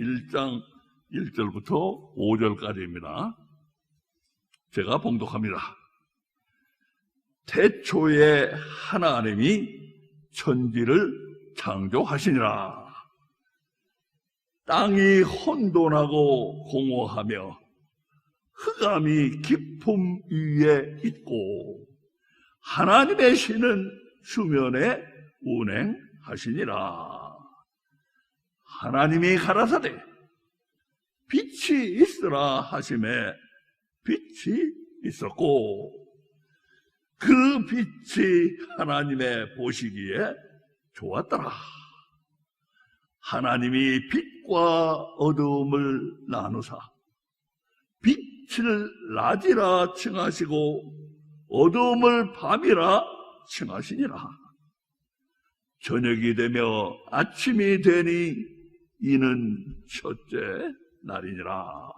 1장 1절부터 5절까지입니다. 제가 봉독합니다. 태초에 하나님이 천지를 창조하시니라. 땅이 혼돈하고 공허하며 흑암이 깊음 위에 있고 하나님의 신은 수면에 운행하시니라. 하나님이 가라사대 빛이 있으라 하심에 빛이 있었고 그 빛이 하나님의 보시기에 좋았더라. 하나님이 빛과 어두움을 나누사 빛을 낮이라 칭하시고 어두움을 밤이라 칭하시니라. 저녁이 되며 아침이 되니 이는 첫째 날이니라.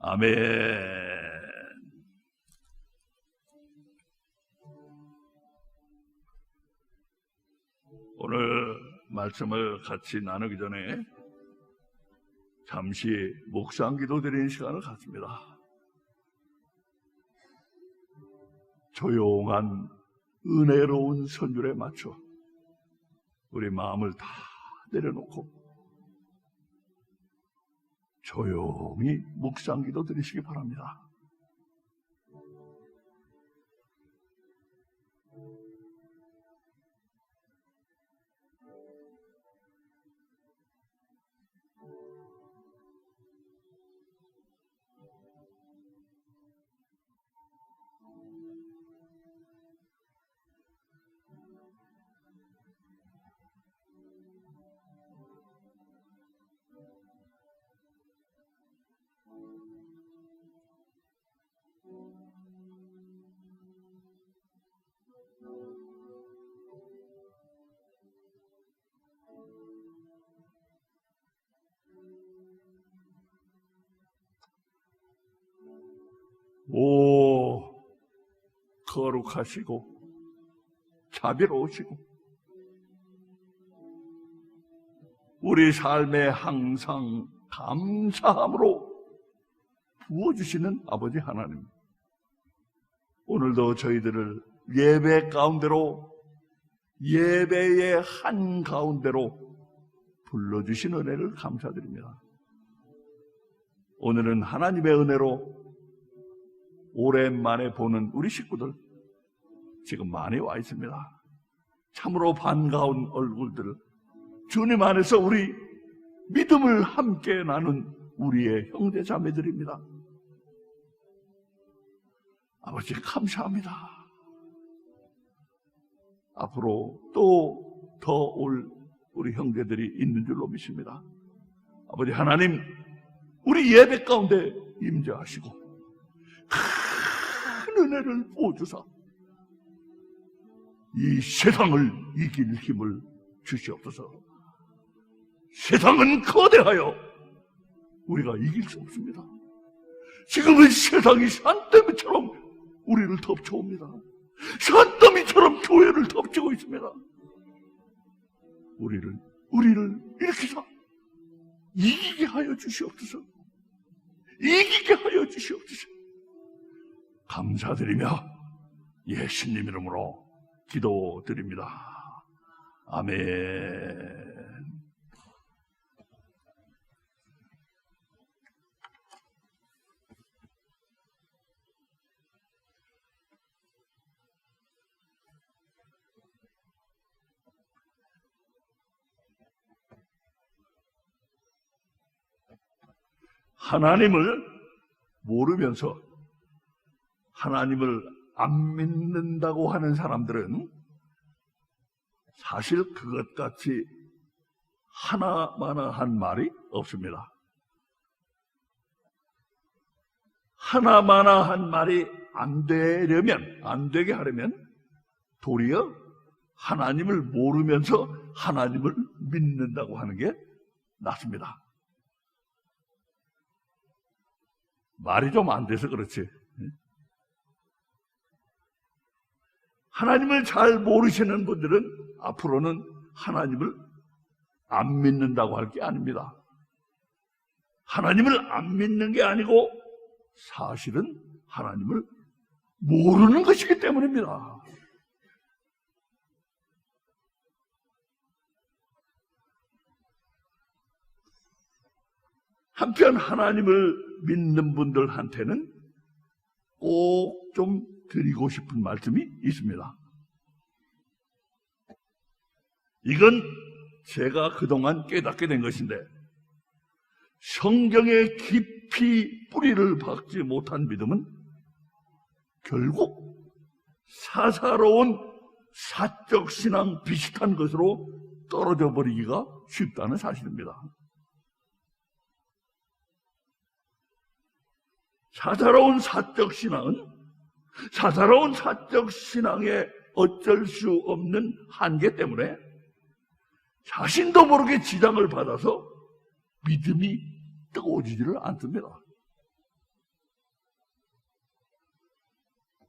아멘. 오늘 말씀을 같이 나누기 전에 잠시 묵상 기도 드리는 시간을 갖습니다. 조용한 은혜로운 선율에 맞춰 우리 마음을 다 내려놓고 조용히 묵상 기도 드리시기 바랍니다. 오, 거룩하시고 자비로우시고 우리 삶에 항상 감사함으로 부어주시는 아버지 하나님, 오늘도 저희들을 예배 가운데로, 예배의 한가운데로 불러주신 은혜를 감사드립니다. 오늘은 하나님의 은혜로 오랜만에 보는 우리 식구들 지금 많이 와 있습니다. 참으로 반가운 얼굴들, 주님 안에서 우리 믿음을 함께 나눈 우리의 형제 자매들입니다. 아버지 감사합니다. 앞으로 또 더 올 우리 형제들이 있는 줄로 믿습니다. 아버지 하나님, 우리 예배 가운데 임재하시고 큰 은혜를 부어주사 이 세상을 이길 힘을 주시옵소서. 세상은 거대하여 우리가 이길 수 없습니다. 지금은 세상이 산더미처럼 우리를 덮쳐옵니다. 산더미처럼 교회를 덮치고 있습니다. 우리를 일으키사 이기게 하여 주시옵소서. 이기게 하여 주시옵소서. 감사드리며 예수님 이름으로 기도드립니다. 아멘. 하나님을 모르면서 하나님을 안 믿는다고 하는 사람들은 사실 그것같이 하나마나한 말이 없습니다. 하나마나한 말이 안 되게 하려면 도리어 하나님을 모르면서 하나님을 믿는다고 하는 게 낫습니다. 말이 좀 안 돼서 그렇지. 하나님을 잘 모르시는 분들은 앞으로는 하나님을 안 믿는다고 할 게 아닙니다. 하나님을 안 믿는 게 아니고 사실은 하나님을 모르는 것이기 때문입니다. 한편 하나님을 믿는 분들한테는 꼭 좀 드리고 싶은 말씀이 있습니다. 이건 제가 그동안 깨닫게 된 것인데, 성경에 깊이 뿌리를 박지 못한 믿음은 결국 사사로운 사적 신앙 비슷한 것으로 떨어져 버리기가 쉽다는 사실입니다. 사사로운 사적 신앙의 어쩔 수 없는 한계 때문에 자신도 모르게 지장을 받아서 믿음이 뜨거워지지를 않습니다.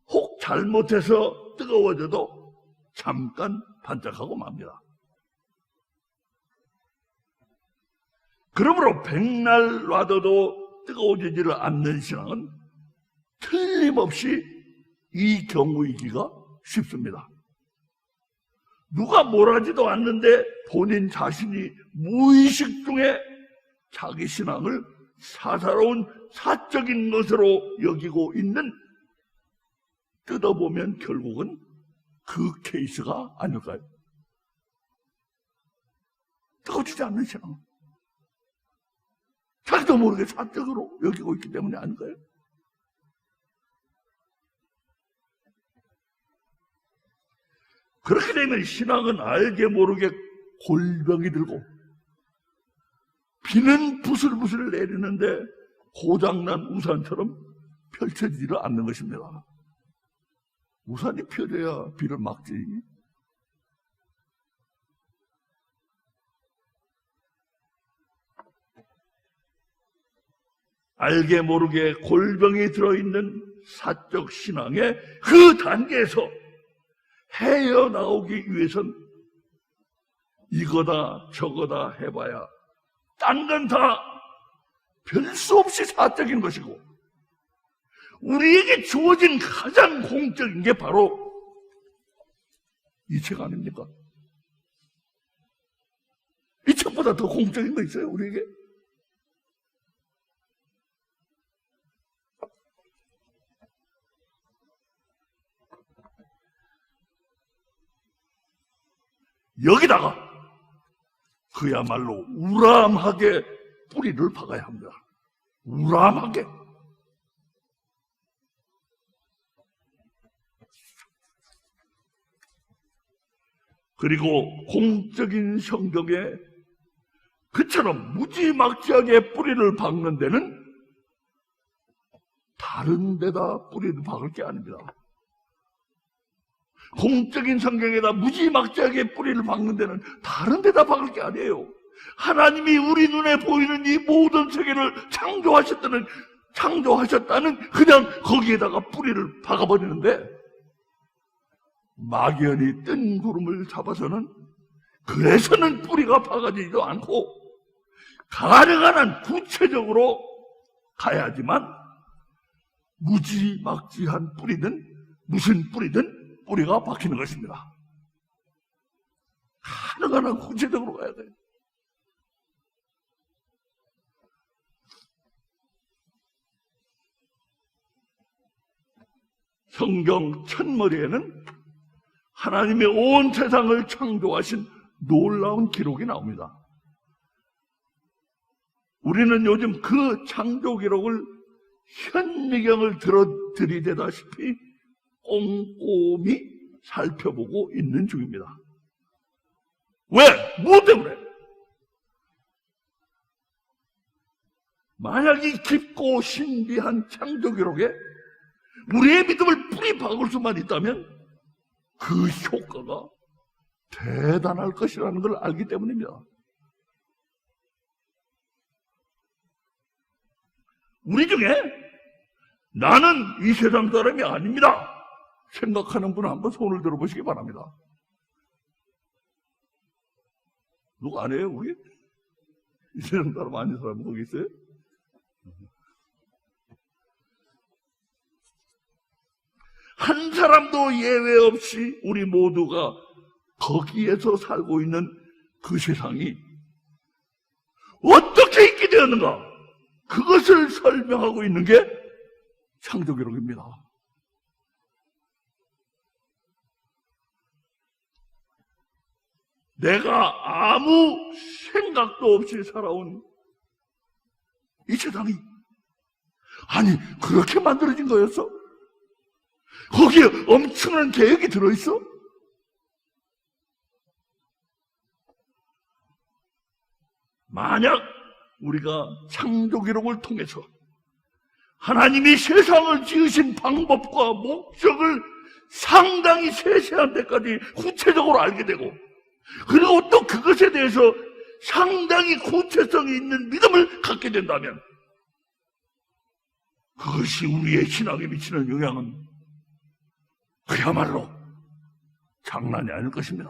혹 잘못해서 뜨거워져도 잠깐 반짝하고 맙니다. 그러므로 백날 놔둬도 뜨거워지지를 않는 신앙은 틀림없이 이 경우이기가 쉽습니다. 누가 뭘 하지도 않는데 본인 자신이 무의식 중에 자기 신앙을 사사로운 사적인 것으로 여기고 있는, 뜯어보면 결국은 그 케이스가 아닐까요? 뜨거워지지 않는 신앙, 자기도 모르게 사적으로 여기고 있기 때문이 아닐까요? 그렇게 되면 신앙은 알게 모르게 골병이 들고 비는 부슬부슬 내리는데 고장난 우산처럼 펼쳐지지를 않는 것입니다. 우산이 펴져야 비를 막지. 알게 모르게 골병이 들어있는 사적 신앙의 그 단계에서 헤어나오기 위해선 이거다 저거다 해봐야 딴 건 다 별 수 없이 사적인 것이고, 우리에게 주어진 가장 공적인 게 바로 이 책 아닙니까? 이 책보다 더 공적인 거 있어요, 우리에게? 여기다가 그야말로 우람하게 뿌리를 박아야 합니다. 우람하게. 그리고 공적인 성경에 그처럼 무지막지하게 뿌리를 박는 데는 다른 데다 뿌리를 박을 게 아닙니다. 공적인 성경에다 무지막지하게 뿌리를 박는 데는 다른 데다 박을 게 아니에요. 하나님이 우리 눈에 보이는 이 모든 세계를 창조하셨다는 그냥 거기에다가 뿌리를 박아버리는데, 막연히 뜬 구름을 잡아서는 그래서는 뿌리가 박아지지도 않고 가능한 한 구체적으로 가야지만 무지막지한 뿌리든 무슨 뿌리든 뿌리가 박히는 것입니다. 가능한 한 구체적으로 가야 돼요. 성경 첫머리에는 하나님의 온 세상을 창조하신 놀라운 기록이 나옵니다. 우리는 요즘 그 창조 기록을 현미경을 들이대다시피 꼼꼼히 살펴보고 있는 중입니다. 왜? 무엇 때문에? 만약 이 깊고 신비한 창조 기록에 우리의 믿음을 뿌리 박을 수만 있다면 그 효과가 대단할 것이라는 걸 알기 때문입니다. 우리 중에 나는 이 세상 사람이 아닙니다 생각하는 분은 한번 손을 들어보시기 바랍니다. 누가 안 해요, 거기? 이 세상 사람 아닌 사람 거기 있어요? 한 사람도 예외 없이 우리 모두가 거기에서 살고 있는 그 세상이 어떻게 있게 되었는가? 그것을 설명하고 있는 게 창조기록입니다. 내가 아무 생각도 없이 살아온 이 세상이 아니 그렇게 만들어진 거였어? 거기에 엄청난 계획이 들어있어? 만약 우리가 창조기록을 통해서 하나님이 세상을 지으신 방법과 목적을 상당히 세세한 데까지 구체적으로 알게 되고 그리고 또 그것에 대해서 상당히 구체성이 있는 믿음을 갖게 된다면 그것이 우리의 신앙에 미치는 영향은 그야말로 장난이 아닐 것입니다.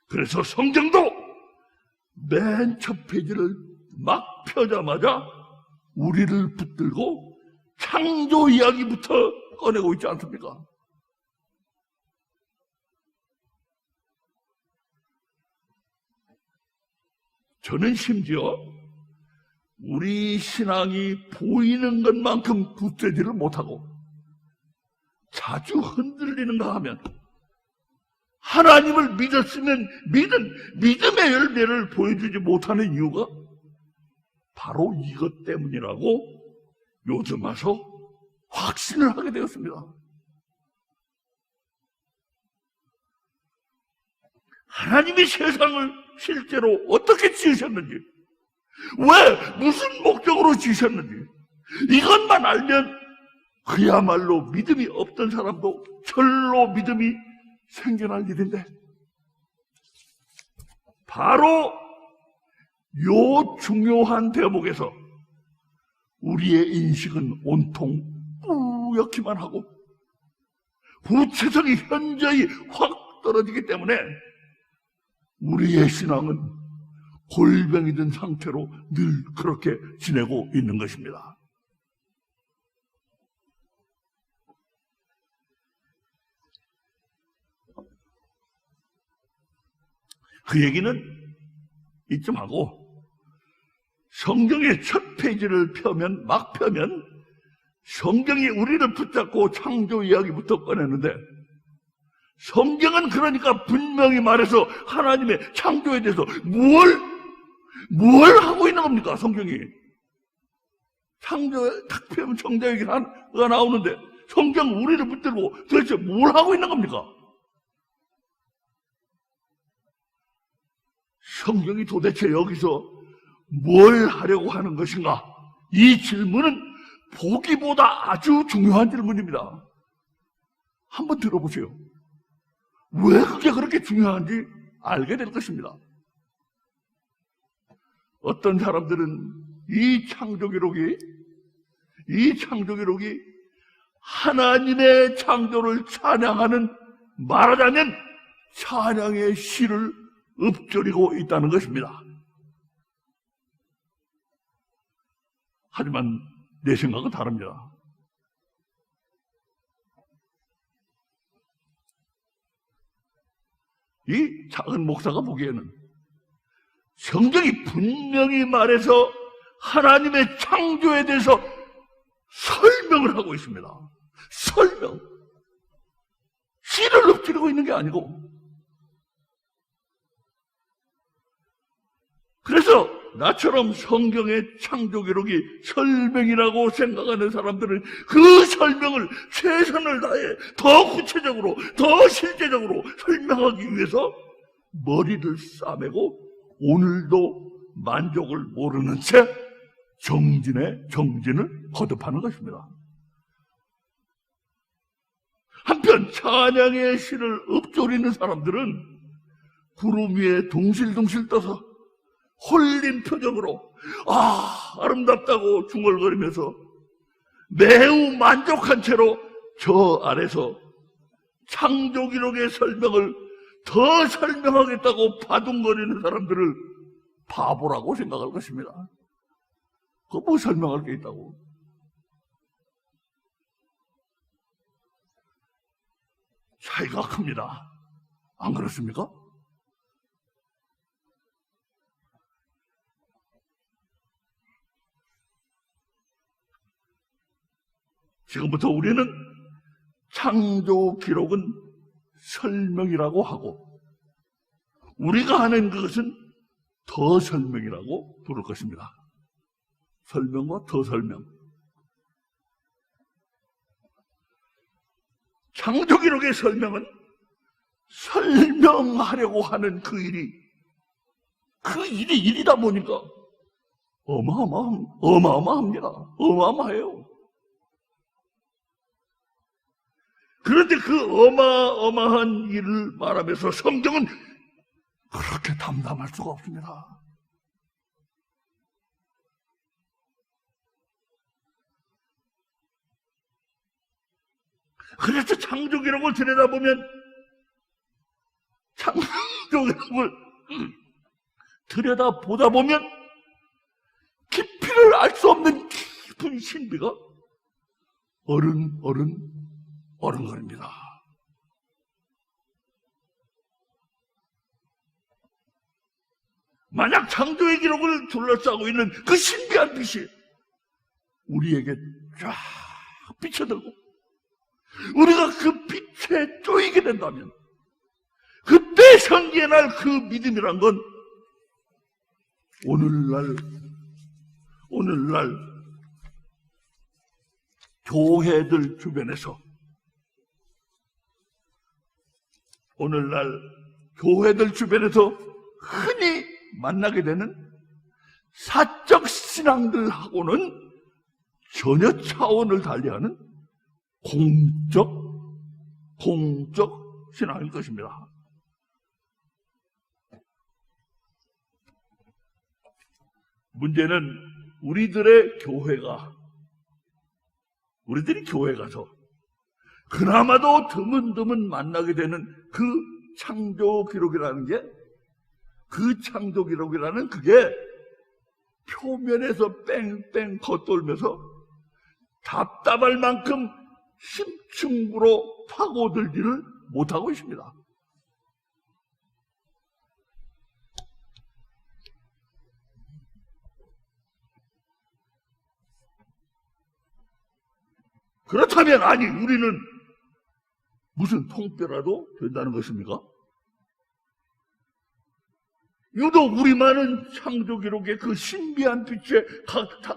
그래서 성경도 맨 첫 페이지를 막 펴자마자 우리를 붙들고 창조 이야기부터 꺼내고 있지 않습니까? 저는 심지어 우리 신앙이 보이는 것만큼 굳세지를 못하고 자주 흔들리는가 하면 하나님을 믿었으면 믿음의 열매를 보여주지 못하는 이유가 바로 이것 때문이라고 요즘 와서 확신을 하게 되었습니다. 하나님이 세상을 실제로 어떻게 지으셨는지, 왜, 무슨 목적으로 지으셨는지 이것만 알면 그야말로 믿음이 없던 사람도 절로 믿음이 생겨날 일인데 바로 요 중요한 대목에서 우리의 인식은 온통 뿌옇기만 하고 구체성이 현저히 확 떨어지기 때문에 우리의 신앙은 골병이 든 상태로 늘 그렇게 지내고 있는 것입니다. 그 얘기는 이쯤 하고 성경의 첫 페이지를 막 펴면 성경이 우리를 붙잡고 창조 이야기부터 꺼내는데 성경은 그러니까 분명히 말해서 하나님의 창조에 대해서 뭘 하고 있는 겁니까? 성경이 창조에 딱 펴면 창조 얘기가 나오는데 성경 우리를 붙들고 도대체 뭘 하고 있는 겁니까? 성경이 도대체 여기서 뭘 하려고 하는 것인가? 이 질문은 보기보다 아주 중요한 질문입니다. 한번 들어보세요. 왜 그게 그렇게 중요한지 알게 될 것입니다. 어떤 사람들은 이 창조기록이 하나님의 창조를 찬양하는, 말하자면 찬양의 시를 읊조리고 있다는 것입니다. 하지만 내 생각은 다릅니다. 이 작은 목사가 보기에는 성경이 분명히 말해서 하나님의 창조에 대해서 설명을 하고 있습니다. 설명. 시를 읊조리고 있는 게 아니고. 그래서 나처럼 성경의 창조기록이 설명이라고 생각하는 사람들은 그 설명을 최선을 다해 더 구체적으로, 더 실제적으로 설명하기 위해서 머리를 싸매고 오늘도 만족을 모르는 채 정진을 거듭하는 것입니다. 한편 찬양의 시를 읊조리는 사람들은 구름 위에 둥실둥실 떠서 홀린 표정으로 아름답다고 중얼거리면서 매우 만족한 채로 저 아래서 창조기록의 설명을 더 설명하겠다고 바둥거리는 사람들을 바보라고 생각할 것입니다. 그거 뭐 설명할 게 있다고. 차이가 큽니다. 안 그렇습니까? 지금부터 우리는 창조 기록은 설명이라고 하고 우리가 하는 것은 더 설명이라고 부를 것입니다. 설명과 더 설명. 창조 기록의 설명은 설명하려고 하는 그 일이 일이다 보니까 어마어마합니다. 어마어마해요. 그런데 그 어마어마한 일을 말하면서 성경은 그렇게 담담할 수가 없습니다. 그래서 창조 기록을 들여다보면 창조 기록을 들여다보다 보면 깊이를 알 수 없는 깊은 신비가 어른거립니다. 만약 창조의 기록을 둘러싸고 있는 그 신비한 빛이 우리에게 쫙 비춰들고 우리가 그 빛에 쪼이게 된다면 그때 생기의 날 그 믿음이란 건 오늘날 교회들 주변에서 흔히 만나게 되는 사적 신앙들하고는 전혀 차원을 달리하는 공적 신앙일 것입니다. 문제는 우리들이 교회 가서 그나마도 드문드문 만나게 되는 그 창조 기록이라는 그게 표면에서 뺑뺑 겉돌면서 답답할 만큼 심층부로 파고들지를 못하고 있습니다. 그렇다면 우리는 무슨 통뼈라도 된다는 것입니까? 유독 우리만은 창조 기록의 그 신비한 빛에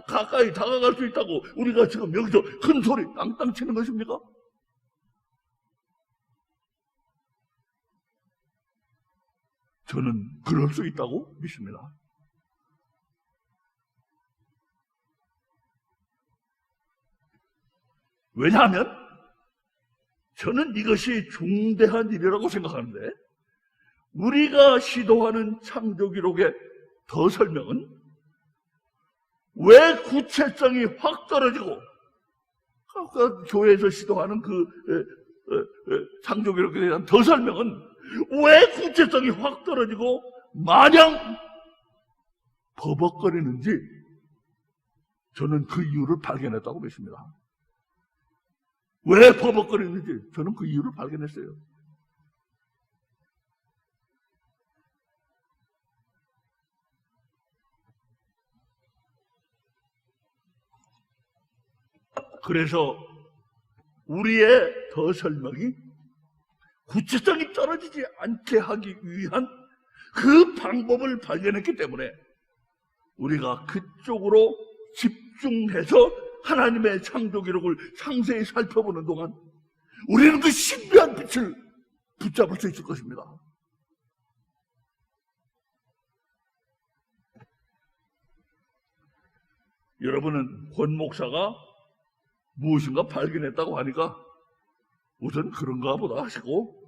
가까이 다가갈 수 있다고 우리가 지금 여기서 큰 소리 땅땅 치는 것입니까? 저는 그럴 수 있다고 믿습니다. 왜냐하면 저는 이것이 중대한 일이라고 생각하는데 우리가 시도하는 창조 기록의 더 설명은 왜 구체성이 확 떨어지고 아까 교회에서 시도하는 그 창조 기록에 대한 더 설명은 왜 구체성이 확 떨어지고 마냥 버벅거리는지 저는 그 이유를 발견했다고 믿습니다. 왜 버벅거리는지 저는 그 이유를 발견했어요. 그래서 우리의 더 설명이 구체성이 떨어지지 않게 하기 위한 그 방법을 발견했기 때문에 우리가 그쪽으로 집중해서 하나님의 창조 기록을 상세히 살펴보는 동안 우리는 그 신비한 빛을 붙잡을 수 있을 것입니다. 여러분은 권 목사가 무엇인가 발견했다고 하니까 우선 그런가 보다 하시고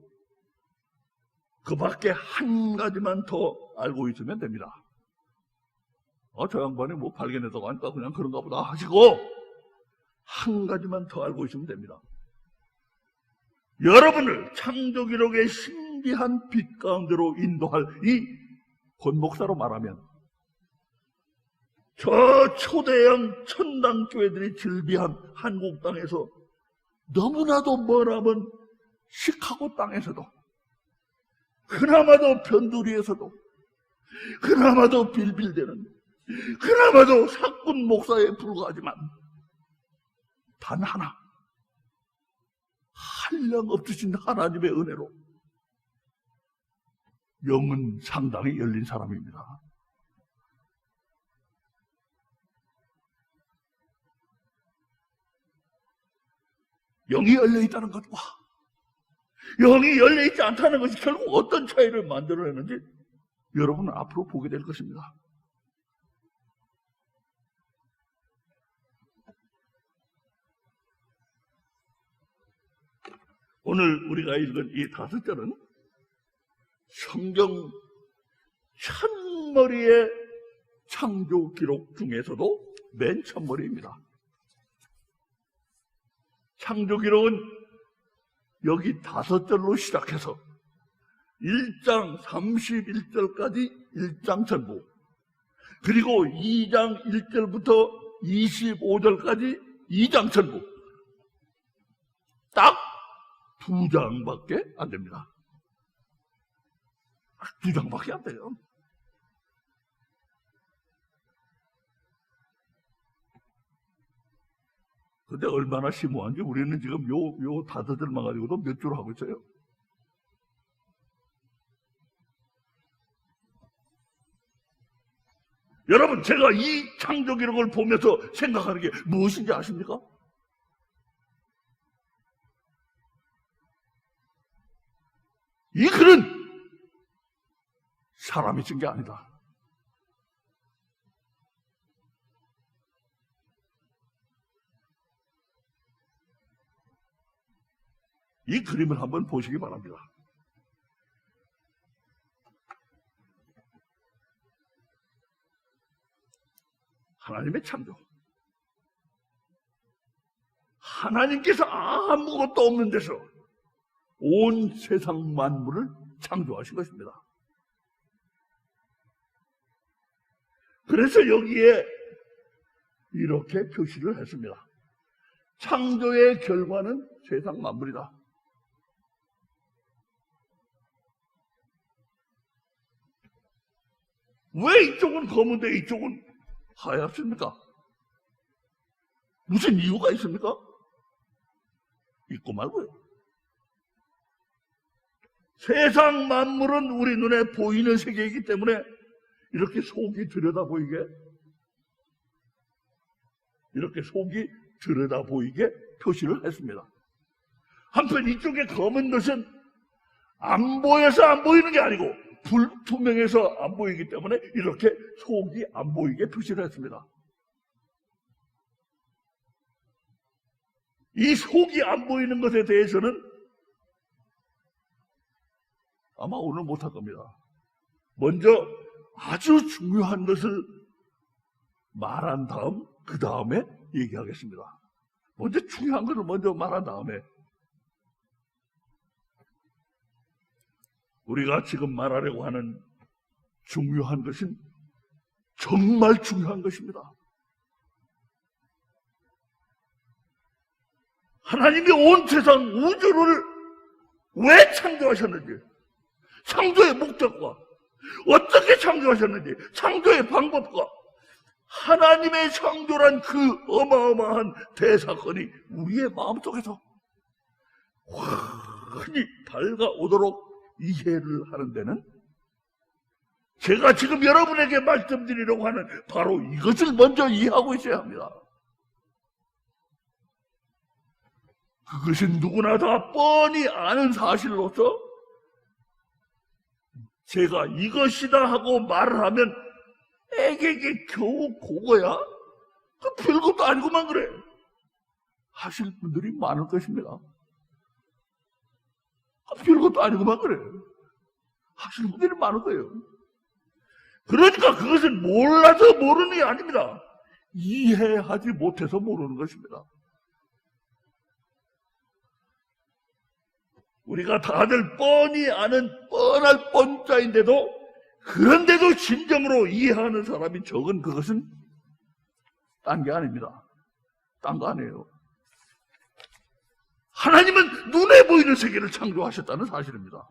그 밖에 한 가지만 더 알고 있으면 됩니다. 저 양반이 뭐 발견했다고 하니까 그냥 그런가 보다 하시고 한 가지만 더 알고 있으면 됩니다. 여러분을 창조 기록의 신비한 빛 가운데로 인도할 이 권 목사로 말하면 저 초대형 천당교회들이 즐비한 한국 땅에서 너무나도 머나먼 시카고 땅에서도 그나마도 변두리에서도 그나마도 빌빌대는 그나마도 사꾼 목사에 불과하지만 단 하나 한량 없으신 하나님의 은혜로 영은 상당히 열린 사람입니다. 영이 열려있다는 것과 영이 열려있지 않다는 것이 결국 어떤 차이를 만들어내는지 여러분은 앞으로 보게 될 것입니다. 오늘 우리가 읽은 이 5절은 성경 첫머리의 창조 기록 중에서도 맨 첫머리입니다. 창조 기록은 여기 5절로 시작해서 1장 31절까지 1장 전부, 그리고 2장 1절부터 25절까지 2장 전부, 딱 2장밖에 안 됩니다. 2장밖에 안 돼요. 근데 얼마나 심오한지 우리는 지금 요 5절만 가지고도 몇 줄 하고 있어요. 여러분, 제가 이 창조 기록을 보면서 생각하는 게 무엇인지 아십니까? 이 글은 사람이 쓴 게 아니다. 이 그림을 한번 보시기 바랍니다. 하나님의 창조. 하나님께서 아무것도 없는 데서 온 세상 만물을 창조하신 것입니다. 그래서 여기에 이렇게 표시를 했습니다. 창조의 결과는 세상 만물이다. 왜 이쪽은 검은데 이쪽은 하얗습니까? 무슨 이유가 있습니까? 있고 말고요. 세상 만물은 우리 눈에 보이는 세계이기 때문에 이렇게 속이 들여다보이게, 이렇게 속이 들여다보이게 표시를 했습니다. 한편 이쪽에 검은 것은 안 보여서 안 보이는 게 아니고 불투명해서 안 보이기 때문에 이렇게 속이 안 보이게 표시를 했습니다. 이 속이 안 보이는 것에 대해서는 아마 오늘 못할 겁니다. 먼저 아주 중요한 것을 말한 다음 그 다음에 얘기하겠습니다. 먼저 중요한 것을 먼저 말한 다음에 우리가 지금 말하려고 하는 중요한 것은 정말 중요한 것입니다. 하나님이 온 세상 우주를 왜 창조하셨는지, 창조의 목적과 어떻게 창조하셨는지, 창조의 방법과 하나님의 창조란 그 어마어마한 대사건이 우리의 마음속에서 환히 밝아오도록 이해를 하는 데는 제가 지금 여러분에게 말씀드리려고 하는 바로 이것을 먼저 이해하고 있어야 합니다. 그것은 누구나 다 뻔히 아는 사실로서 제가 이것이다 하고 말을 하면 에게게 겨우 그거야? 그 별것도 아니고만 그래 하실 분들이 많을 것입니다. 별것도 아니고만 그래 하시는 분들이 많을 거예요. 그러니까 그것은 몰라서 모르는 게 아닙니다. 이해하지 못해서 모르는 것입니다. 우리가 다들 뻔히 아는 뻔할 뻔자인데도 그런데도 진정으로 이해하는 사람이 적은 그것은 딴 게 아닙니다. 딴 거 아니에요. 하나님은 눈에 보이는 세계를 창조하셨다는 사실입니다.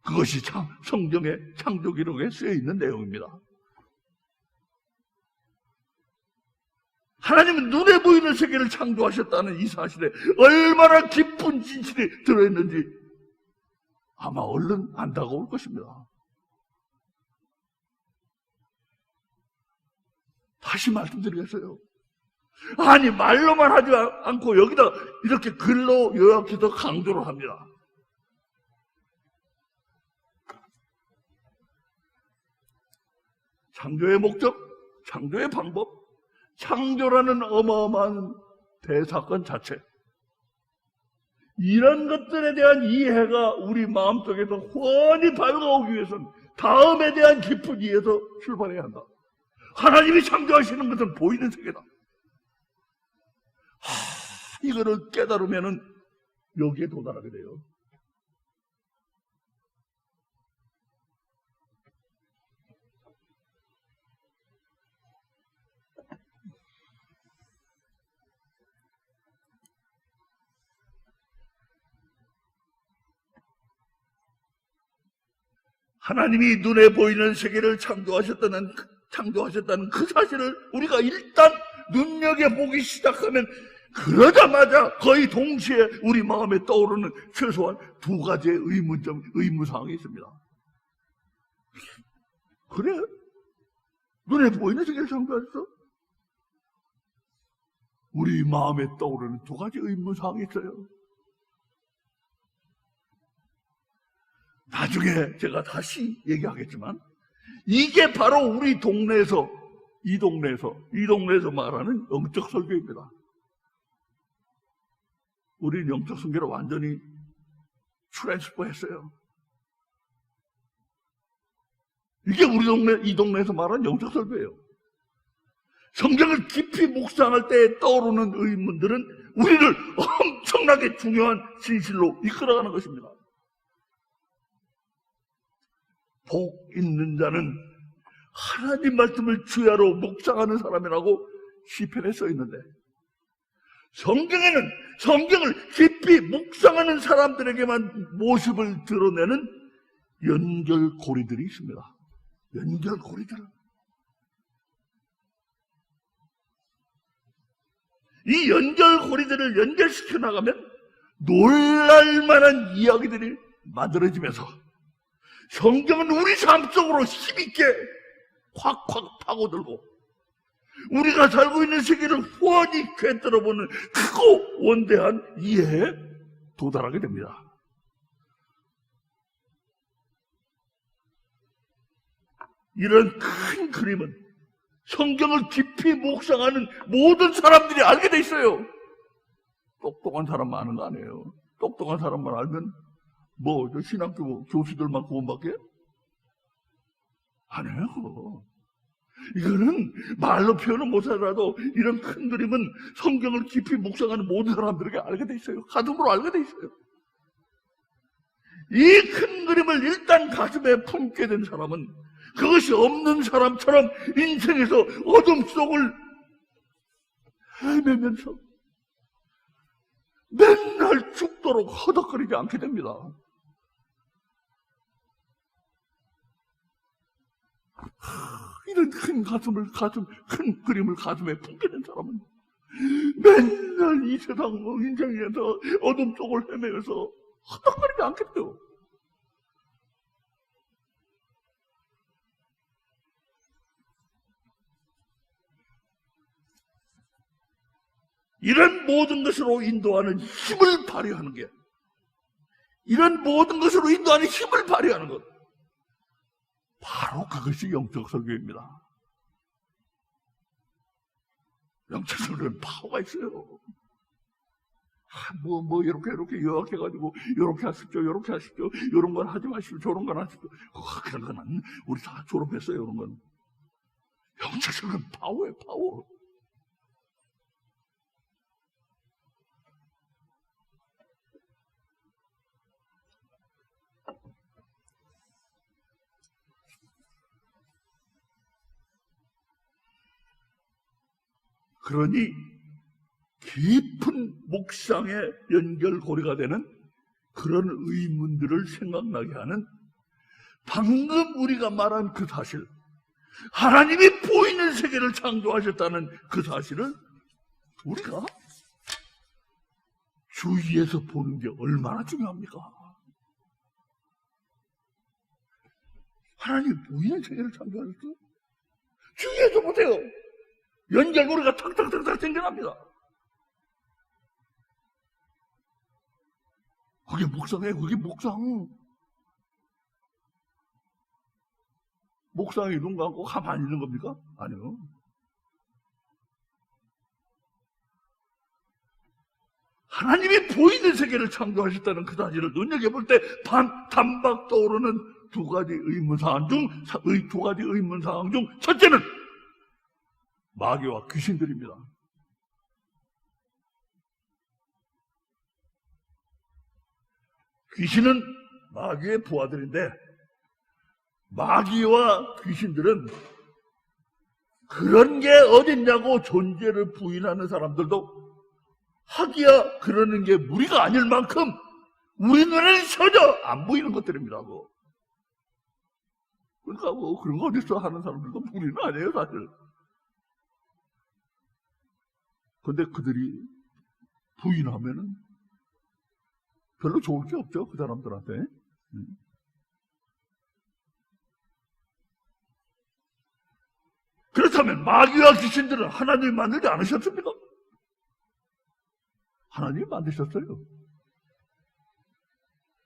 그것이 성경의 창조 기록에 쓰여 있는 내용입니다. 하나님은 눈에 보이는 세계를 창조하셨다는 이 사실에 얼마나 깊은 진실이 들어있는지 아마 얼른 안 다가올 것입니다. 다시 말씀드리겠어요. 아니, 말로만 하지 않고 여기다 이렇게 글로 요약해서 강조를 합니다. 창조의 목적, 창조의 방법, 창조라는 어마어마한 대사건 자체, 이런 것들에 대한 이해가 우리 마음속에서 훤히 밝아오기 위해서는 다음에 대한 깊은 이해에서 출발해야 한다. 하나님이 창조하시는 것은 보이는 세계다. 이거를 깨달으면은 여기에 도달하게 돼요. 하나님이 눈에 보이는 세계를 창조하셨다는 그 사실을 우리가 일단 눈여겨보기 시작하면 그러자마자 거의 동시에 우리 마음에 떠오르는 최소한 두 가지의 의문사항이 있습니다. 그래? 눈에 보이는 세계를 창조하셨어? 우리 마음에 떠오르는 두 가지 의문사항이 있어요. 나중에 제가 다시 얘기하겠지만 이게 바로 우리 동네에서 이 동네에서 말하는 영적 설교입니다. 우리는 영적 설교를 완전히 트랜스퍼했어요. 이게 이 동네에서 말하는 영적 설교예요. 성경을 깊이 묵상할 때 떠오르는 의문들은 우리를 엄청나게 중요한 진실로 이끌어가는 것입니다. 복 있는 자는 하나님 말씀을 주야로 묵상하는 사람이라고 시편에 써 있는데, 성경에는 성경을 깊이 묵상하는 사람들에게만 모습을 드러내는 연결고리들이 있습니다. 연결고리들. 이 연결고리들을 연결시켜 나가면 놀랄만한 이야기들이 만들어지면서 성경은 우리 삶 속으로 힘있게 확확 파고들고 우리가 살고 있는 세계를 훤히 꿰뚫어보는 크고 원대한 이해에 도달하게 됩니다. 이런 큰 그림은 성경을 깊이 묵상하는 모든 사람들이 알게 돼 있어요. 똑똑한 사람만 아는 거 아니에요. 똑똑한 사람만 알면 저 신학교 교수들만 구원받게? 아니에요. 이거는 말로 표현은 못하더라도 이런 큰 그림은 성경을 깊이 묵상하는 모든 사람들에게 알게 돼 있어요. 가슴으로 알게 돼 있어요. 이 큰 그림을 일단 가슴에 품게 된 사람은 그것이 없는 사람처럼 인생에서 어둠 속을 헤매면서 맨날 죽도록 허덕거리지 않게 됩니다. 이런 큰 그림을 가슴에 품게 된 사람은 맨날 이 세상 인생에서 어둠 속을 헤매면서 허덕거리지 않게 돼요. 이런 모든 것으로 인도하는 힘을 발휘하는 게, 이런 모든 것으로 인도하는 힘을 발휘하는 것, 바로 그것이 영적 설교입니다. 영적 설교는 파워가 있어요. 이렇게 요약해가지고, 이렇게 하십시오, 이런 건 하지 마십시오, 저런 건 하십시오. 그런 건 우리 다 졸업했어요, 이런 건. 영적 설교는 파워예요, 파워. 그러니 깊은 묵상의 연결고리가 되는 그런 의문들을 생각나게 하는 방금 우리가 말한 그 사실, 하나님이 보이는 세계를 창조하셨다는 그 사실을 우리가 주위에서 보는 게 얼마나 중요합니까? 하나님이 보이는 세계를 창조하셨어요? 주위에서 보세요. 연결고리가 탁탁탁탁 생겨납니다. 그게 묵상이에요. 그게 묵상. 묵상이 눈 감고 가만히 있는 겁니까? 아니요. 하나님이 보이는 세계를 창조하셨다는 그 사실을 눈여겨볼 때 단박 떠오르는 두 가지 의문사항 중 첫째는 마귀와 귀신들입니다. 귀신은 마귀의 부하들인데 마귀와 귀신들은 그런 게 어딨냐고 존재를 부인하는 사람들도 하기야 그러는 게 무리가 아닐 만큼 우리 눈에는 전혀 안 보이는 것들입니다. 그러니까 그런 거 어딨어 하는 사람들도 무리는 아니에요, 사실. 근데 그들이 부인하면은 별로 좋을 게 없죠, 그 사람들한테. 그렇다면 마귀와 귀신들은 하나님이 만들지 않으셨습니까? 하나님이 만드셨어요.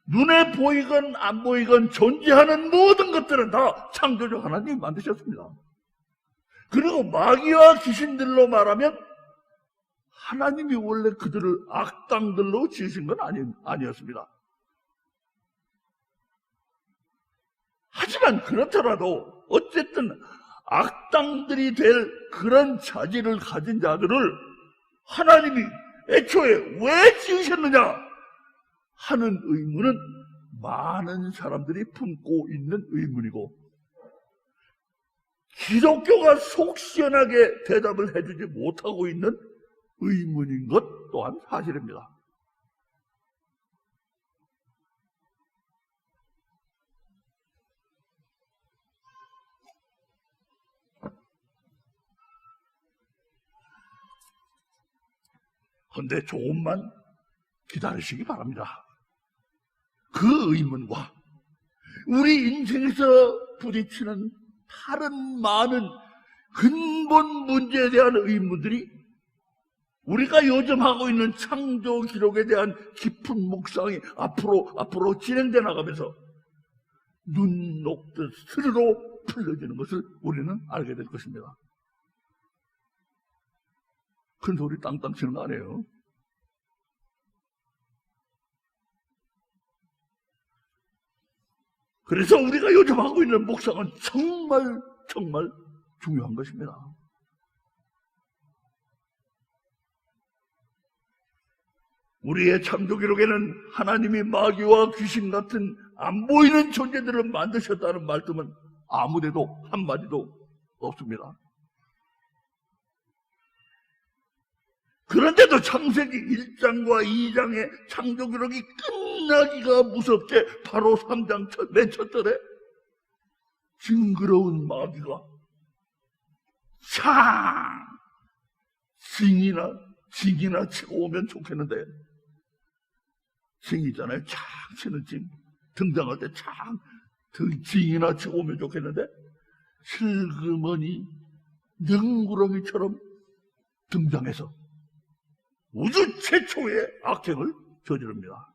눈에 보이건 안 보이건 존재하는 모든 것들은 다 창조주 하나님이 만드셨습니다. 그리고 마귀와 귀신들로 말하면 하나님이 원래 그들을 악당들로 지으신 건 아니었습니다. 하지만 그렇더라도 어쨌든 악당들이 될 그런 자질을 가진 자들을 하나님이 애초에 왜 지으셨느냐 하는 의문은 많은 사람들이 품고 있는 의문이고, 기독교가 속 시원하게 대답을 해주지 못하고 있는 의문인 것 또한 사실입니다. 그런데 조금만 기다리시기 바랍니다. 그 의문과 우리 인생에서 부딪히는 다른 많은 근본 문제에 대한 의문들이 우리가 요즘 하고 있는 창조 기록에 대한 깊은 묵상이 앞으로 진행돼 나가면서 눈 녹듯 스르르 풀려지는 것을 우리는 알게 될 것입니다. 큰 소리 땅땅 치는 거 아니에요. 그래서 우리가 요즘 하고 있는 묵상은 정말 중요한 것입니다. 우리의 창조 기록에는 하나님이 마귀와 귀신 같은 안 보이는 존재들을 만드셨다는 말씀은 아무데도 한마디도 없습니다. 그런데도 창세기 1장과 2장의 창조 기록이 끝나기가 무섭게 바로 3장 맨 첫 절에 징그러운 마귀가 징이나 치고 오면 좋겠는데, 징 있잖아요. 창 치는 징. 등장할 때 창 징이나 치고 오면 좋겠는데 슬그머니 능구렁이처럼 등장해서 우주 최초의 악행을 저지릅니다.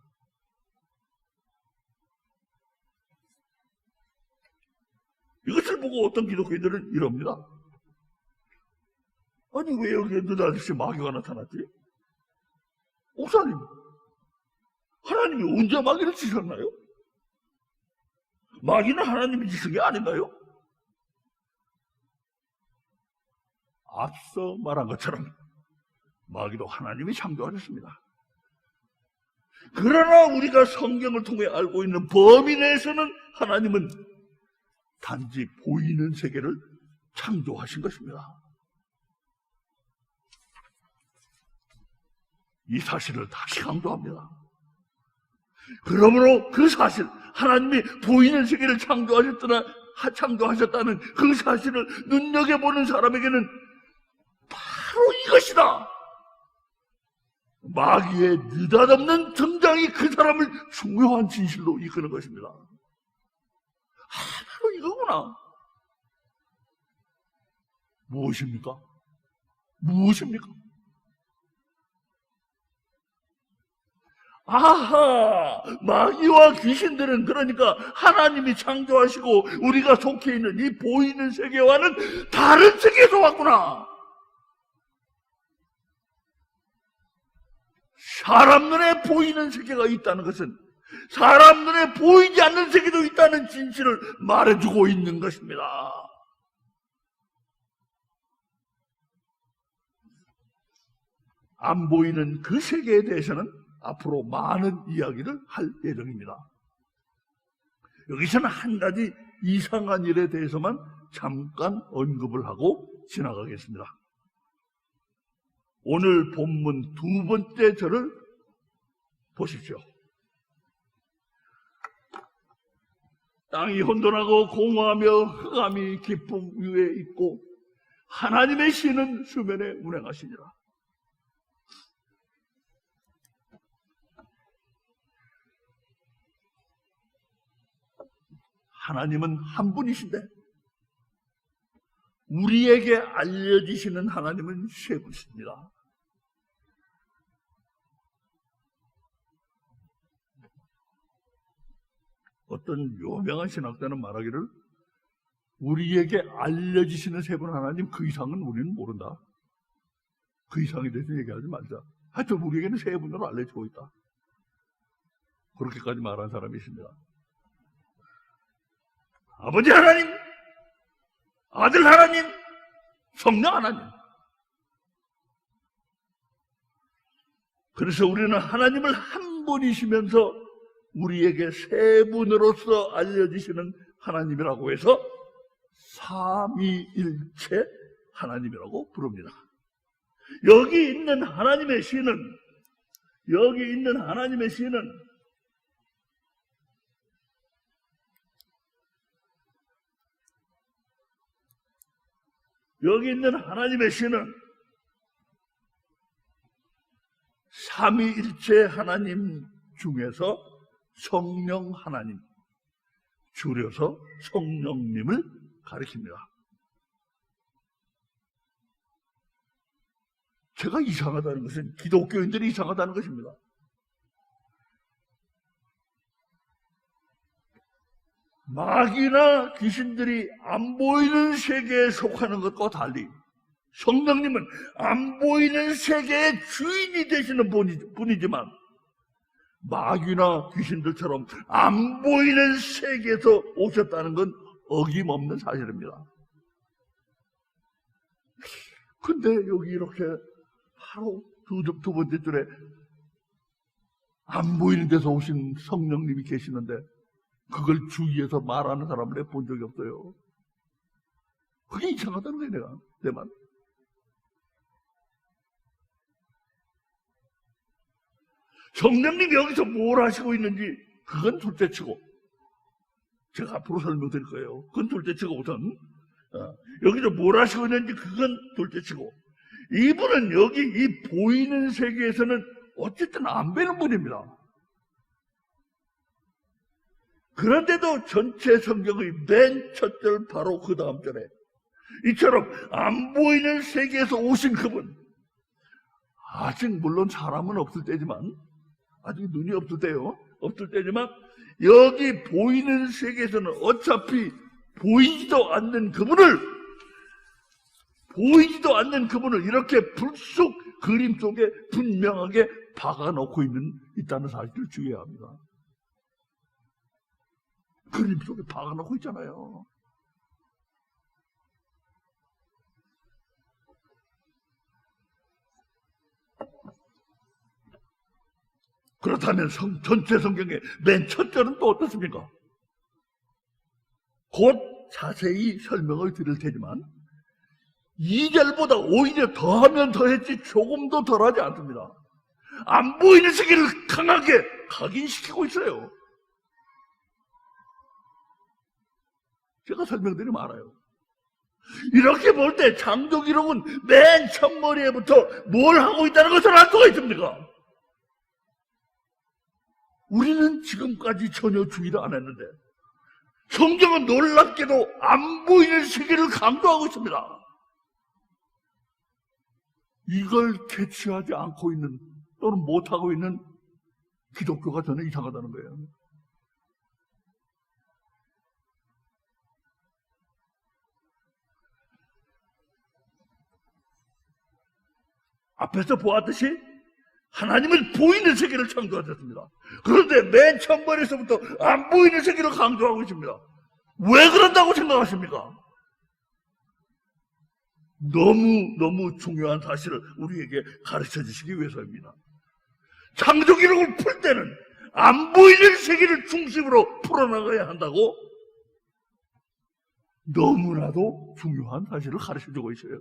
이것을 보고 어떤 기독교인들은 이럽니다. 아니 왜 여기에 느닷없이 마귀가 나타났지? 목사님, 하나님이 언제 마귀를 지셨나요? 마귀는 하나님이 지신 게 아닌가요? 앞서 말한 것처럼 마귀도 하나님이 창조하셨습니다. 그러나 우리가 성경을 통해 알고 있는 범위 내에서는 하나님은 단지 보이는 세계를 창조하신 것입니다. 이 사실을 다시 강조합니다. 그러므로 그 사실, 하나님이 보이는 세계를 창조하셨다는 그 사실을 눈여겨보는 사람에게는 바로 이것이다. 마귀의 느닷없는 등장이 그 사람을 중요한 진실로 이끄는 것입니다. 바로 이거구나. 무엇입니까? 무엇입니까? 아하! 마귀와 귀신들은 그러니까 하나님이 창조하시고 우리가 속해 있는 이 보이는 세계와는 다른 세계에서 왔구나. 사람 눈에 보이는 세계가 있다는 것은 사람 눈에 보이지 않는 세계도 있다는 진실을 말해주고 있는 것입니다. 안 보이는 그 세계에 대해서는 앞으로 많은 이야기를 할 예정입니다. 여기서는 한 가지 이상한 일에 대해서만 잠깐 언급을 하고 지나가겠습니다. 오늘 본문 두 번째 절을 보십시오. 땅이 혼돈하고 공허하며 흑암이 깊음 위에 있고 하나님의 신은 수면에 운행하시니라. 하나님은 한 분이신데 우리에게 알려지시는 하나님은 세 분이십니다. 어떤 유명한 신학자는 말하기를 우리에게 알려지시는 세 분 하나님 그 이상은 우리는 모른다. 그 이상에 대해서 얘기하지 말자. 하여튼 우리에게는 세 분으로 알려지고 있다. 그렇게까지 말한 사람이 있습니다. 아버지 하나님, 아들 하나님, 성령 하나님. 그래서 우리는 하나님을 한 분이시면서 우리에게 세 분으로서 알려지시는 하나님이라고 해서 삼위일체 하나님이라고 부릅니다. 여기 있는 하나님의 신은 여기 있는 하나님의 신은 삼위일체 하나님 중에서 성령 하나님, 줄여서 성령님을 가리킵니다. 제가 이상하다는 것은 기독교인들이 이상하다는 것입니다. 마귀나 귀신들이 안 보이는 세계에 속하는 것과 달리 성령님은 안 보이는 세계의 주인이 되시는 분이지만 마귀나 귀신들처럼 안 보이는 세계에서 오셨다는 건 어김없는 사실입니다. 근데 여기 이렇게 바로 두 번째 줄에 안 보이는 데서 오신 성령님이 계시는데 그걸 주위에서 말하는 사람을 본 적이 없어요. 그게 이상하다는 거예요, 내 말. 성령님이 여기서 뭘 하시고 있는지 그건 둘째치고 제가 앞으로 설명드릴 거예요. 그건 둘째치고 우선 여기서 뭘 하시고 있는지 그건 둘째치고 이분은 여기 이 보이는 세계에서는 어쨌든 안 뵈는 분입니다. 그런데도 전체 성경의 맨 첫 절 바로 그 다음 절에 이처럼 안 보이는 세계에서 오신 그분, 아직 물론 사람은 없을 때지만 아직 눈이 없을 때지만 여기 보이는 세계에서는 어차피 보이지도 않는 그분을 이렇게 불쑥 그림 속에 분명하게 박아놓고 있다는 사실을 주의해야 합니다. 그림 속에 박아놓고 있잖아요. 그렇다면 전체 성경의 맨 첫 절은 또 어떻습니까? 곧 자세히 설명을 드릴 테지만 2절보다 오히려 더하면 더했지 조금도 덜하지 않습니다. 안 보이는 세계를 강하게 각인시키고 있어요. 제가 설명드리면 알아요. 이렇게 볼 때 창조기록은 맨 첫머리에부터 뭘 하고 있다는 것을 알 수가 있습니까? 우리는 지금까지 전혀 주의를 안 했는데 성경은 놀랍게도 안 보이는 세계를 강조하고 있습니다. 이걸 캐치하지 않고 있는 또는 못하고 있는 기독교가 저는 이상하다는 거예요. 앞에서 보았듯이 하나님은 보이는 세계를 창조하셨습니다. 그런데 맨 첫머리에서부터 안 보이는 세계를 강조하고 있습니다. 왜 그런다고 생각하십니까? 너무 중요한 사실을 우리에게 가르쳐 주시기 위해서입니다. 창조기록을 풀 때는 안 보이는 세계를 중심으로 풀어나가야 한다고 너무나도 중요한 사실을 가르쳐 주고 있어요.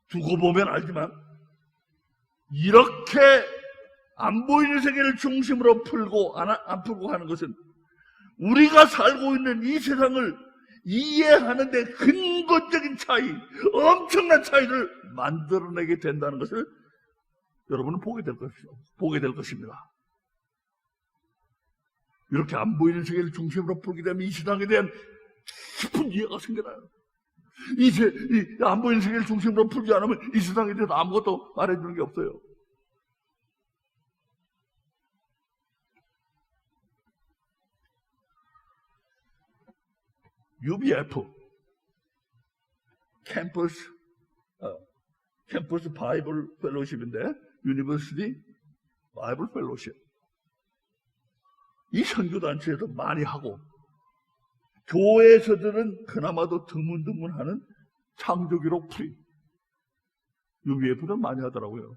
두고 보면 알지만 이렇게 안 보이는 세계를 중심으로 풀고 안 풀고 하는 것은 우리가 살고 있는 이 세상을 이해하는 데 근본적인 차이, 엄청난 차이를 만들어내게 된다는 것을 여러분은 보게 될 것입니다. 이렇게 안 보이는 세계를 중심으로 풀게 되면 이 세상에 대한 깊은 이해가 생겨나요. 안 보이는 세계를 중심으로 풀지 않으면 이 세상에 대해서 아무것도 말해주는 게 없어요. UBF 캠퍼스 바이블 펠로십인데 유니버시티 바이블 펠로십 이 선교단체에서 많이 하고 교회에서들은 그나마도 드문드문하는 창조기록 풀이 UBF는 많이 하더라고요.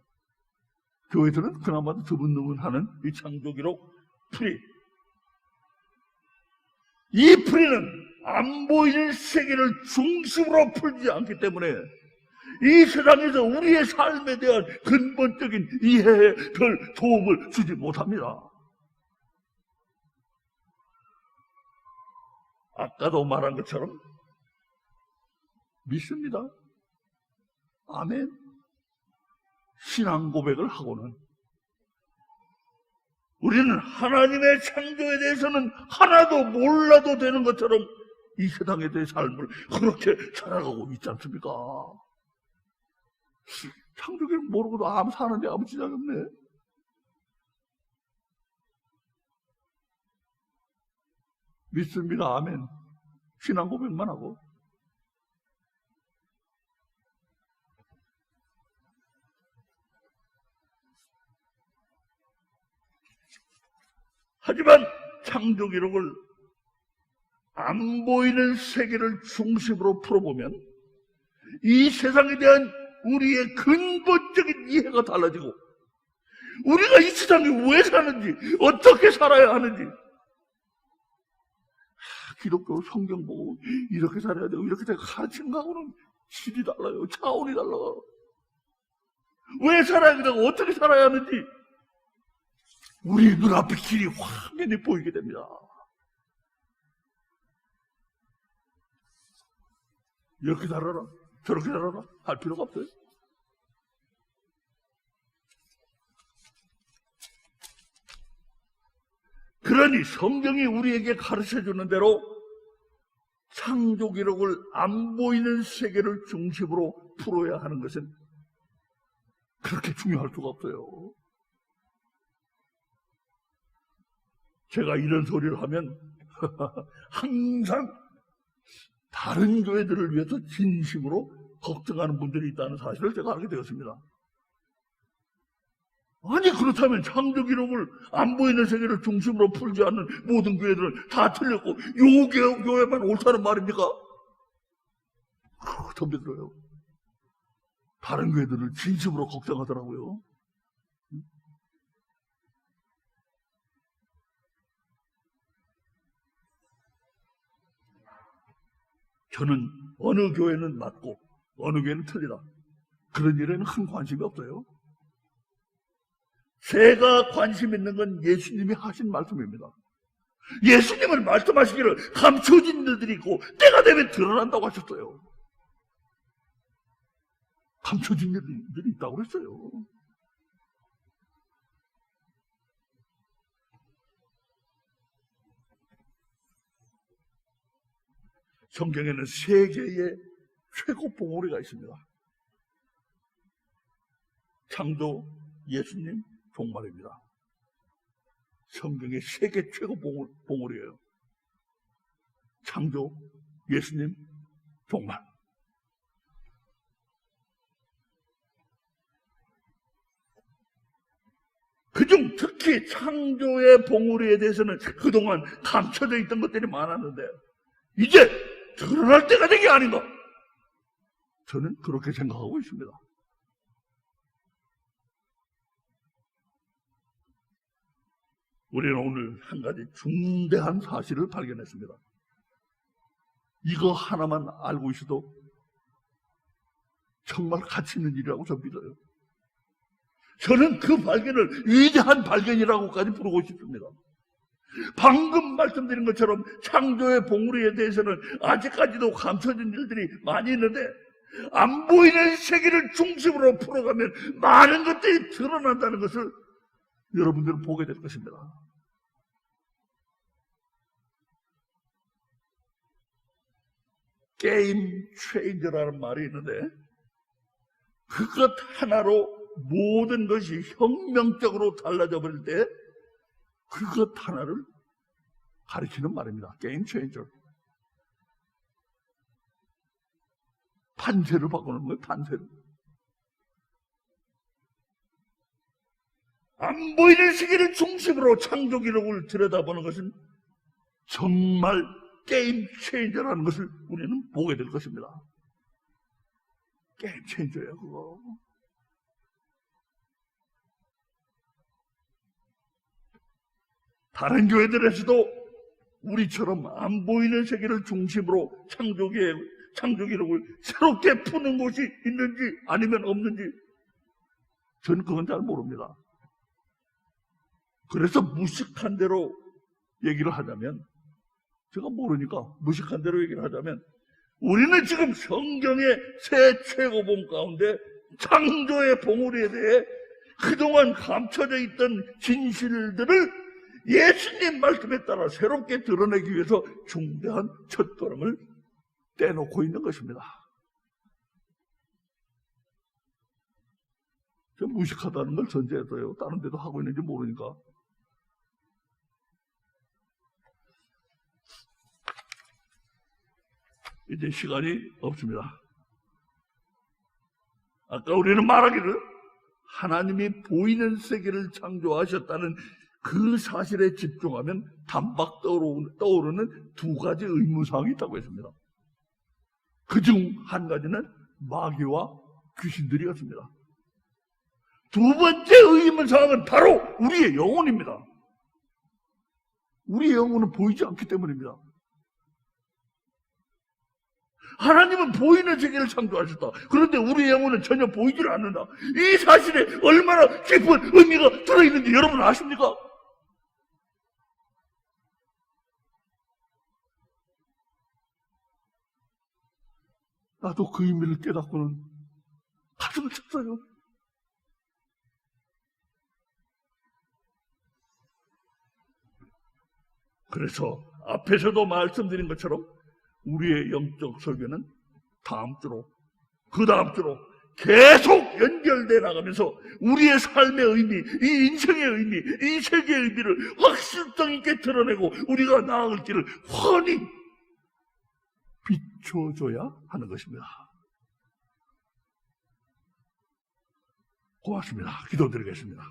교회들은 그나마도 드문드문하는 이 창조기록 풀이 이 풀이는 안 보이는 세계를 중심으로 풀지 않기 때문에 이 세상에서 우리의 삶에 대한 근본적인 이해에 별 도움을 주지 못합니다. 아까도 말한 것처럼 믿습니다. 아멘. 신앙 고백을 하고는 우리는 하나님의 창조에 대해서는 하나도 몰라도 되는 것처럼 이 세상에 대해 삶을 그렇게 살아가고 있지 않습니까? 창조를 모르고도 아무 사는데 아무 지장이 없네. 믿습니다. 아멘. 신앙 고백만 하고. 하지만 창조기록을 안 보이는 세계를 중심으로 풀어보면 이 세상에 대한 우리의 근본적인 이해가 달라지고 우리가 이 세상에 왜 사는지 어떻게 살아야 하는지 기독교 성경 보고 이렇게 살아야 되고 이렇게 가르치는 거하고는 질이 달라요. 차원이 달라요. 왜 살아야 되고 어떻게 살아야 하는지 우리 눈앞의 길이 확연히 보이게 됩니다. 이렇게 살아라 저렇게 살아라 할 필요가 없어요. 그러니 성경이 우리에게 가르쳐주는 대로 창조기록을 안 보이는 세계를 중심으로 풀어야 하는 것은 그렇게 중요할 수가 없어요. 제가 이런 소리를 하면 항상 다른 교회들을 위해서 진심으로 걱정하는 분들이 있다는 사실을 제가 알게 되었습니다. 아니 그렇다면 창조기록을 안 보이는 세계를 중심으로 풀지 않는 모든 교회들은 다 틀렸고 요 교회만 옳다는 말입니까? 덤벼들어요. 다른 교회들을 진심으로 걱정하더라고요. 저는 어느 교회는 맞고 어느 교회는 틀리다 그런 일에는 큰 관심이 없어요. 제가 관심 있는 건 예수님이 하신 말씀입니다. 예수님은 말씀하시기를 감춰진 일들이 있고 때가 되면 드러난다고 하셨어요. 감춰진 일들이 있다고 그랬어요. 성경에는 세 개의 최고 봉우리가 있습니다. 창조, 예수님, 종말입니다. 성경의 세 개 최고 봉우리예요. 창조, 예수님, 종말. 그중 특히 창조의 봉우리에 대해서는 그동안 감춰져 있던 것들이 많았는데 이제 드러날 때가 된 게 아닌가? 저는 그렇게 생각하고 있습니다. 우리는 오늘 한 가지 중대한 사실을 발견했습니다. 이거 하나만 알고 있어도 정말 가치 있는 일이라고 저는 믿어요. 저는 그 발견을 위대한 발견이라고까지 부르고 싶습니다. 방금 말씀드린 것처럼 창조의 봉우리에 대해서는 아직까지도 감춰진 일들이 많이 있는데 안 보이는 세계를 중심으로 풀어가면 많은 것들이 드러난다는 것을 여러분들은 보게 될 것입니다. 게임 체인저라는 말이 있는데 그것 하나로 모든 것이 혁명적으로 달라져 버릴 때 그것 하나를 가리키는 말입니다. 게임 체인저. 판세를 바꾸는 거예요. 판세를. 안 보이는 세계를 중심으로 창조 기록을 들여다보는 것은 정말 게임 체인저라는 것을 우리는 보게 될 것입니다. 게임 체인저예요, 그거. 다른 교회들에서도 우리처럼 안 보이는 세계를 중심으로 창조 기록을 새롭게 푸는 곳이 있는지 아니면 없는지 저는 그건 잘 모릅니다. 그래서 무식한 대로 얘기를 하자면 제가 모르니까 무식한 대로 얘기를 하자면 우리는 지금 성경의 새 최고봉 가운데 창조의 봉우리에 대해 그동안 감춰져 있던 진실들을 예수님 말씀에 따라 새롭게 드러내기 위해서 중대한 첫걸음을 떼놓고 있는 것입니다. 좀 무식하다는 걸 전제해서요. 다른 데도 하고 있는지 모르니까. 이제 시간이 없습니다. 아까 우리는 말하기를 하나님이 보이는 세계를 창조하셨다는 그 사실에 집중하면 단박 떠오르는 두 가지 의문사항이 있다고 했습니다. 그중 한 가지는 마귀와 귀신들이었습니다. 두 번째 의문사항은 바로 우리의 영혼입니다. 우리의 영혼은 보이지 않기 때문입니다. 하나님은 보이는 세계를 창조하셨다. 그런데 우리의 영혼은 전혀 보이질 않는다. 이 사실에 얼마나 깊은 의미가 들어있는지 여러분 아십니까? 나도 그 의미를 깨닫고는 가슴을 쳤어요. 그래서 앞에서도 말씀드린 것처럼 우리의 영적 설교는 다음 주로, 그 다음 주로 계속 연결돼 나가면서 우리의 삶의 의미, 이 인생의 의미, 이 세계의 의미를 확실성 있게 드러내고 우리가 나아갈 길을 훤히 비춰줘야 하는 것입니다. 고맙습니다. 기도드리겠습니다.